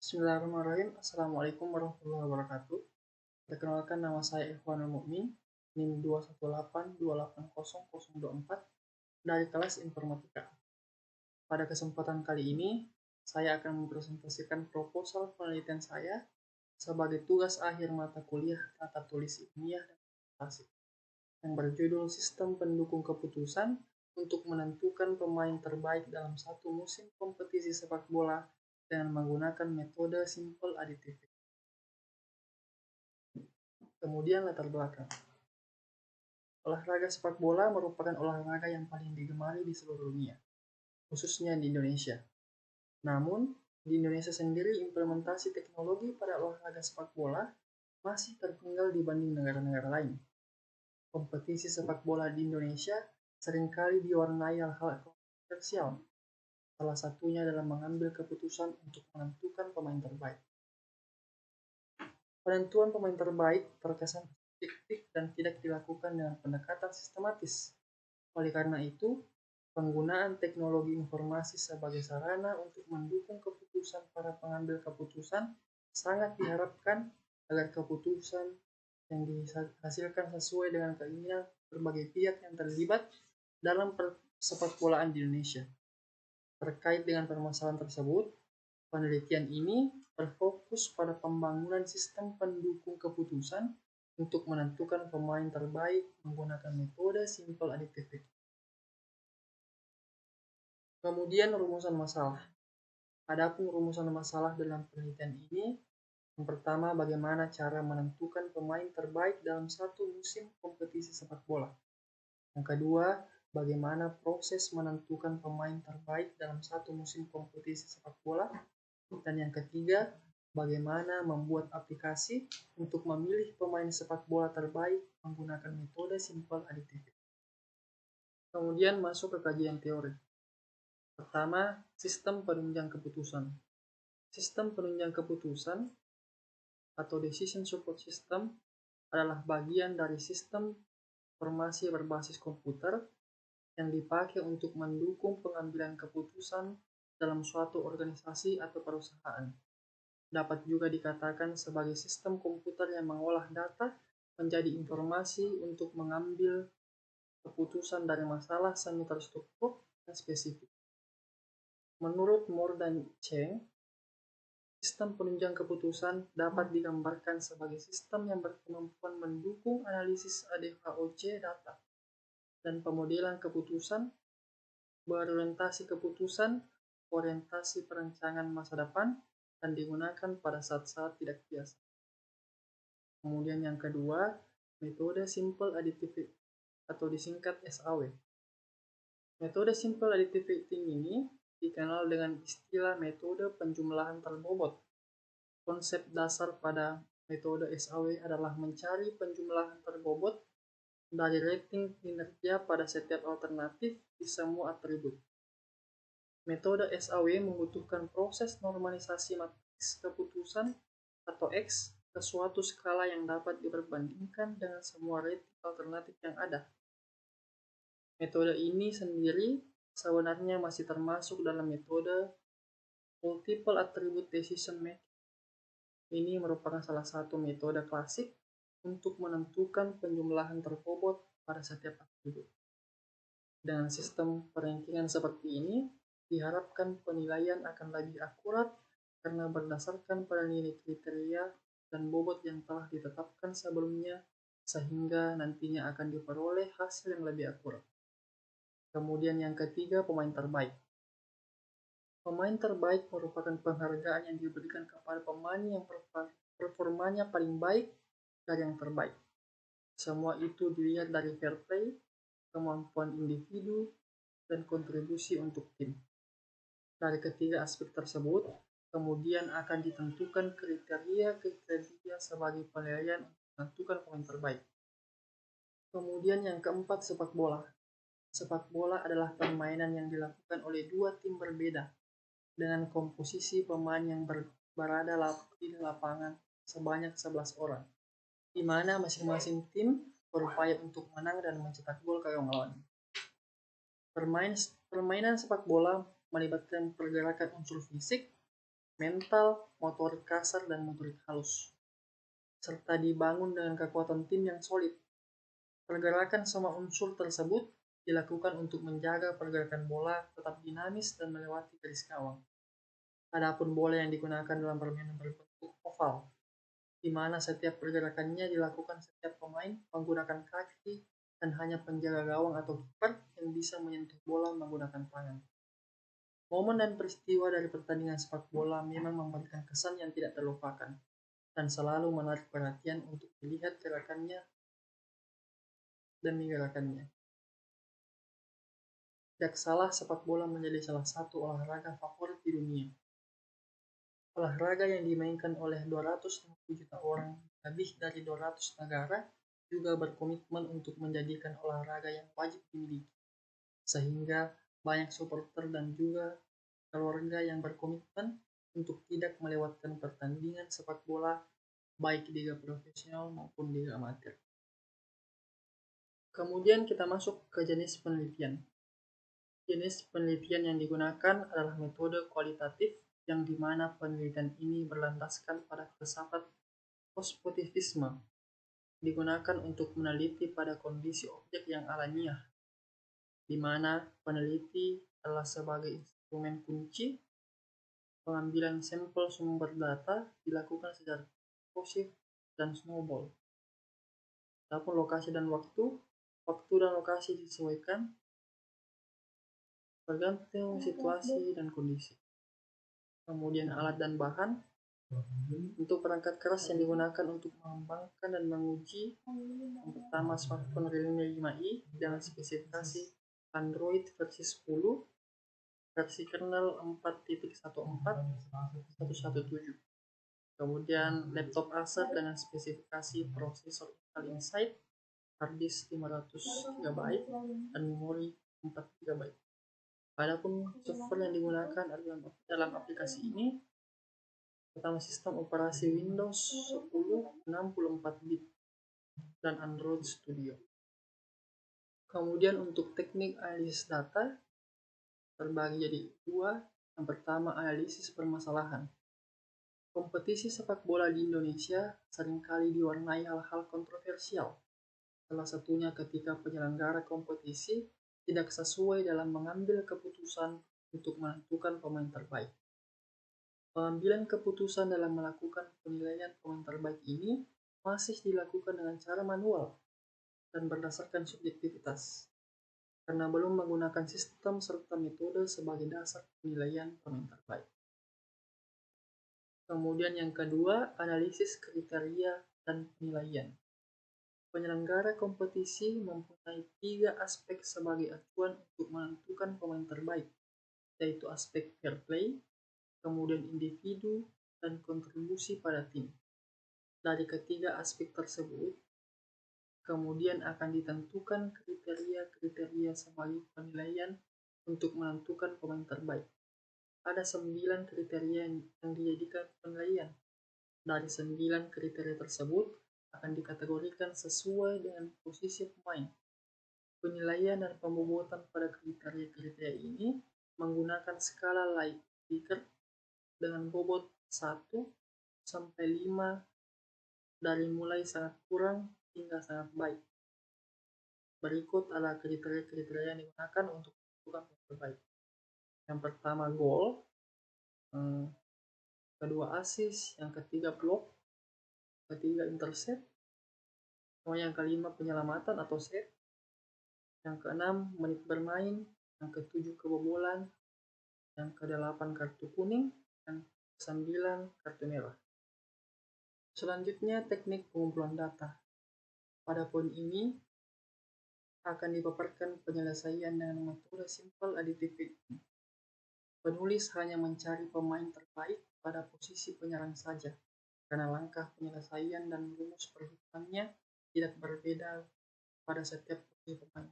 Bismillahirrahmanirrahim. Assalamualaikum warahmatullahi wabarakatuh. Perkenalkan, nama saya Ikhwanul Mukmin, NIM 218280024 dari kelas Informatika. Pada kesempatan kali ini, saya akan mempresentasikan proposal penelitian saya sebagai tugas akhir mata kuliah Tata Tulis Ilmiah dan Presentasi yang berjudul Sistem Pendukung Keputusan untuk menentukan pemain terbaik dalam satu musim kompetisi sepak bola dengan menggunakan metode simple additive. Kemudian latar belakang. Olahraga sepak bola merupakan olahraga yang paling digemari di seluruh dunia, khususnya di Indonesia. Namun, di Indonesia sendiri implementasi teknologi pada olahraga sepak bola masih tertinggal dibanding negara-negara lain. Kompetisi sepak bola di Indonesia seringkali diwarnai hal-hal kontroversial. Salah satunya dalam mengambil keputusan untuk menentukan pemain terbaik. Penentuan pemain terbaik terkesan subjektif dan tidak dilakukan dengan pendekatan sistematis. Oleh karena itu, penggunaan teknologi informasi sebagai sarana untuk mendukung keputusan para pengambil keputusan sangat diharapkan agar keputusan yang dihasilkan sesuai dengan keinginan berbagai pihak yang terlibat dalam sepak bolaan di Indonesia. Terkait dengan permasalahan tersebut, penelitian ini berfokus pada pembangunan sistem pendukung keputusan untuk menentukan pemain terbaik menggunakan metode simple additive. Kemudian rumusan masalah. Adapun rumusan masalah dalam penelitian ini, yang pertama, bagaimana cara menentukan pemain terbaik dalam satu musim kompetisi sepak bola. Yang kedua, bagaimana proses menentukan pemain terbaik dalam satu musim kompetisi sepak bola. Dan yang ketiga, bagaimana membuat aplikasi untuk memilih pemain sepak bola terbaik menggunakan metode simple additive. Kemudian masuk ke kajian teori. Pertama, sistem penunjang keputusan. Sistem penunjang keputusan atau decision support system adalah bagian dari sistem informasi berbasis komputer yang dipakai untuk mendukung pengambilan keputusan dalam suatu organisasi atau perusahaan. Dapat juga dikatakan sebagai sistem komputer yang mengolah data menjadi informasi untuk mengambil keputusan dari masalah semi terstruktur dan spesifik. Menurut Moore dan Cheng, sistem penunjang keputusan dapat digambarkan sebagai sistem yang berkemampuan mendukung analisis ADHOC data dan pemodelan keputusan, berorientasi keputusan, orientasi perencanaan masa depan, dan digunakan pada saat-saat tidak biasa. Kemudian yang kedua, metode simple additive atau disingkat SAW. Metode simple additive ini dikenal dengan istilah metode penjumlahan terbobot. Konsep dasar pada metode SAW adalah mencari penjumlahan terbobot dari rating kinerja pada setiap alternatif di semua atribut. Metode SAW membutuhkan proses normalisasi matriks keputusan atau X ke suatu skala yang dapat diperbandingkan dengan semua rating alternatif yang ada. Metode ini sendiri sebenarnya masih termasuk dalam metode multiple attribute decision making. Ini merupakan salah satu metode klasik untuk menentukan penjumlahan terbobot pada setiap atribut. Dengan sistem perankingan seperti ini, diharapkan penilaian akan lebih akurat karena berdasarkan pada nilai kriteria dan bobot yang telah ditetapkan sebelumnya, sehingga nantinya akan diperoleh hasil yang lebih akurat. Kemudian yang ketiga, pemain terbaik. Pemain terbaik merupakan penghargaan yang diberikan kepada pemain yang performanya paling baik dari yang terbaik. Semua itu dilihat dari fair play, kemampuan individu, dan kontribusi untuk tim. Dari ketiga aspek tersebut, kemudian akan ditentukan kriteria sebagai penilaian untuk menentukan pemain terbaik. Kemudian yang keempat, sepak bola. Sepak bola adalah permainan yang dilakukan oleh dua tim berbeda dengan komposisi pemain yang berada di lapangan sebanyak 11 orang, di mana masing-masing tim berupaya untuk menang dan mencetak gol ke gawang lawan. Permainan sepak bola melibatkan pergerakan unsur fisik mental, motorik kasar, dan motorik halus, serta dibangun dengan kekuatan tim yang solid. Pergerakan semua unsur tersebut dilakukan untuk menjaga pergerakan bola tetap dinamis dan melewati garis gawang. Adapun bola yang digunakan dalam permainan berbentuk oval, di mana setiap pergerakannya dilakukan setiap pemain menggunakan kaki dan hanya penjaga gawang atau kiper yang bisa menyentuh bola menggunakan tangan. Momen dan peristiwa dari pertandingan sepak bola memang memberikan kesan yang tidak terlupakan dan selalu menarik perhatian untuk melihat gerakannya dan menggerakannya. Tidak salah, sepak bola menjadi salah satu olahraga favorit di dunia. Olahraga yang dimainkan oleh 250 juta orang lebih dari 200 negara juga berkomitmen untuk menjadikan olahraga yang wajib dimiliki, sehingga banyak supporter dan juga keluarga yang berkomitmen untuk tidak melewatkan pertandingan sepak bola baik liga profesional maupun liga amatir. Kemudian kita masuk ke jenis penelitian. Jenis penelitian yang digunakan adalah metode kualitatif, yang dimana penelitian ini berlandaskan pada filsafat positivisme, digunakan untuk meneliti pada kondisi objek yang alamiah, di mana peneliti adalah sebagai instrumen kunci. Pengambilan sampel sumber data dilakukan secara kursif dan snowball. Adapun lokasi dan waktu dan lokasi disesuaikan tergantung situasi dan kondisi. Kemudian alat dan bahan. Untuk perangkat keras yang digunakan untuk mengembangkan dan menguji, yang pertama smartphone Realme 5i dengan spesifikasi Android versi 10, versi kernel 4.14.117. Kemudian laptop Acer dengan spesifikasi prosesor Intel Inside, hard disk 500 GB, dan memori 4 GB. Adapun software yang digunakan dalam aplikasi ini, pertama sistem operasi Windows 10 64 bit dan Android Studio. Kemudian untuk teknik analisis data terbagi jadi dua. Yang pertama, analisis permasalahan. Kompetisi sepak bola di Indonesia seringkali diwarnai hal-hal kontroversial. Salah satunya ketika penyelenggara kompetisi tidak sesuai dalam mengambil keputusan untuk menentukan pemain terbaik. Pengambilan keputusan dalam melakukan penilaian pemain terbaik ini masih dilakukan dengan cara manual dan berdasarkan subjektivitas, karena belum menggunakan sistem serta metode sebagai dasar penilaian pemain terbaik. Kemudian yang kedua, analisis kriteria dan penilaian. Penyelenggara kompetisi mempunyai 3 aspek sebagai acuan untuk menentukan pemain terbaik, yaitu aspek fair play, kemudian individu, dan kontribusi pada tim. Dari ketiga aspek tersebut, kemudian akan ditentukan kriteria-kriteria sebagai penilaian untuk menentukan pemain terbaik. Ada 9 kriteria yang dijadikan penilaian. Dari 9 kriteria tersebut akan dikategorikan sesuai dengan posisi pemain. Penilaian dan pembobotan pada kriteria-kriteria ini menggunakan skala Likert dengan bobot 1 sampai 5 dari mulai sangat kurang hingga sangat baik. Berikut adalah kriteria-kriteria yang digunakan untuk menentukan pemain terbaik. Yang pertama gol, kedua assist, yang ketiga blok, ketiga intercept, yang kelima penyelamatan atau save, yang keenam menit bermain, yang ketujuh kebobolan, yang kedelapan kartu kuning, dan 9 kartu merah. Selanjutnya teknik pengumpulan data. Pada poin ini akan dipaparkan penyelesaian dengan metode simple additive fitting. Penulis hanya mencari pemain terbaik pada posisi penyerang saja, karena langkah penyelesaian dan rumus perhitungannya tidak berbeda pada setiap posisi pemain.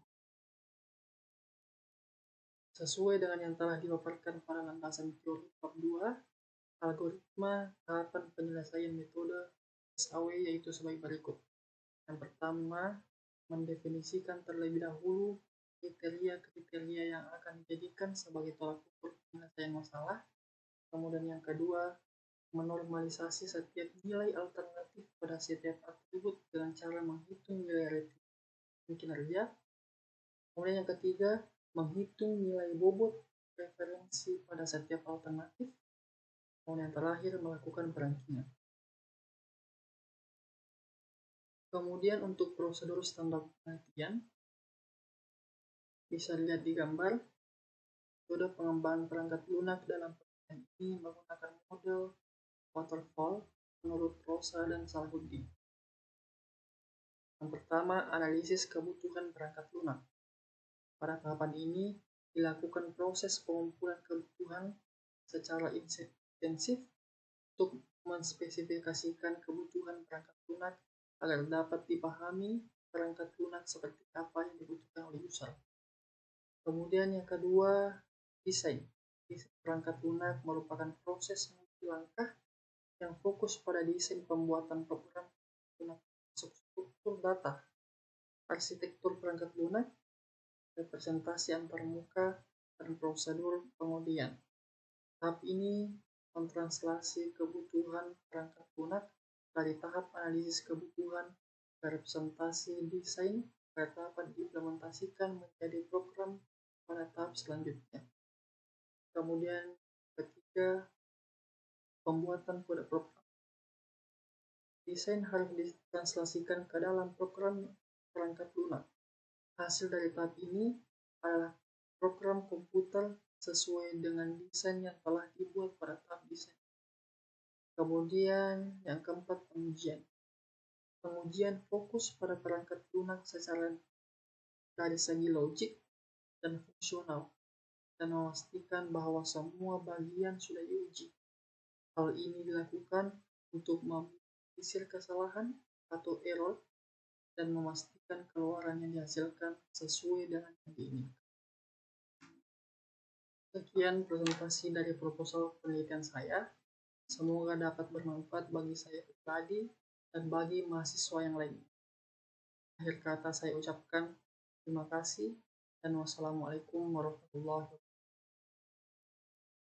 Sesuai dengan yang telah dipaparkan pada landasan teori bab 2, algoritma tahapan penyelesaian metode SAW yaitu sebagai berikut. Yang pertama, mendefinisikan terlebih dahulu kriteria-kriteria yang akan dijadikan sebagai tolak ukur penyelesaian masalah. Kemudian yang kedua, menormalisasi setiap nilai alternatif pada setiap atribut dengan cara menghitung nilai rating kinerja. Kemudian yang ketiga, menghitung nilai bobot referensi pada setiap alternatif. Kemudian yang terakhir, melakukan perankingan. Kemudian untuk prosedur standar penelitian, bisa dilihat di gambar. Metode pengembangan perangkat lunak dalam penelitian ini menggunakan model waterfall menurut Rosa dan Salahuddin. Yang pertama, analisis kebutuhan perangkat lunak. Pada tahapan ini, dilakukan proses pengumpulan kebutuhan secara intensif untuk menspesifikasikan kebutuhan perangkat lunak agar dapat dipahami perangkat lunak seperti apa yang dibutuhkan oleh user. Kemudian yang kedua, desain. Desain perangkat lunak merupakan proses multi-langkah yang fokus pada desain pembuatan program lunak, struktur data, arsitektur perangkat lunak, representasi antarmuka, dan prosedur pengujian. Tahap ini mentranslasi kebutuhan perangkat lunak dari tahap analisis kebutuhan ke representasi desain agar dapat diimplementasikan menjadi program pada tahap selanjutnya. Kemudian ketiga, pembuatan kode program. Desain harus ditranslasikan ke dalam program perangkat lunak. Hasil dari tahap ini adalah program komputer sesuai dengan desain yang telah dibuat pada tahap desain. Kemudian yang keempat, pengujian. Pengujian fokus pada perangkat lunak secara dari segi logik dan fungsional dan memastikan bahwa semua bagian sudah diuji. Hal ini dilakukan untuk meminimalisir kesalahan atau error dan memastikan keluaran yang dihasilkan sesuai dengan yang diinginkan. Sekian presentasi dari proposal penelitian saya. Semoga dapat bermanfaat bagi saya pribadi dan bagi mahasiswa yang lain. Akhir kata saya ucapkan terima kasih dan wassalamualaikum warahmatullahi wabarakatuh.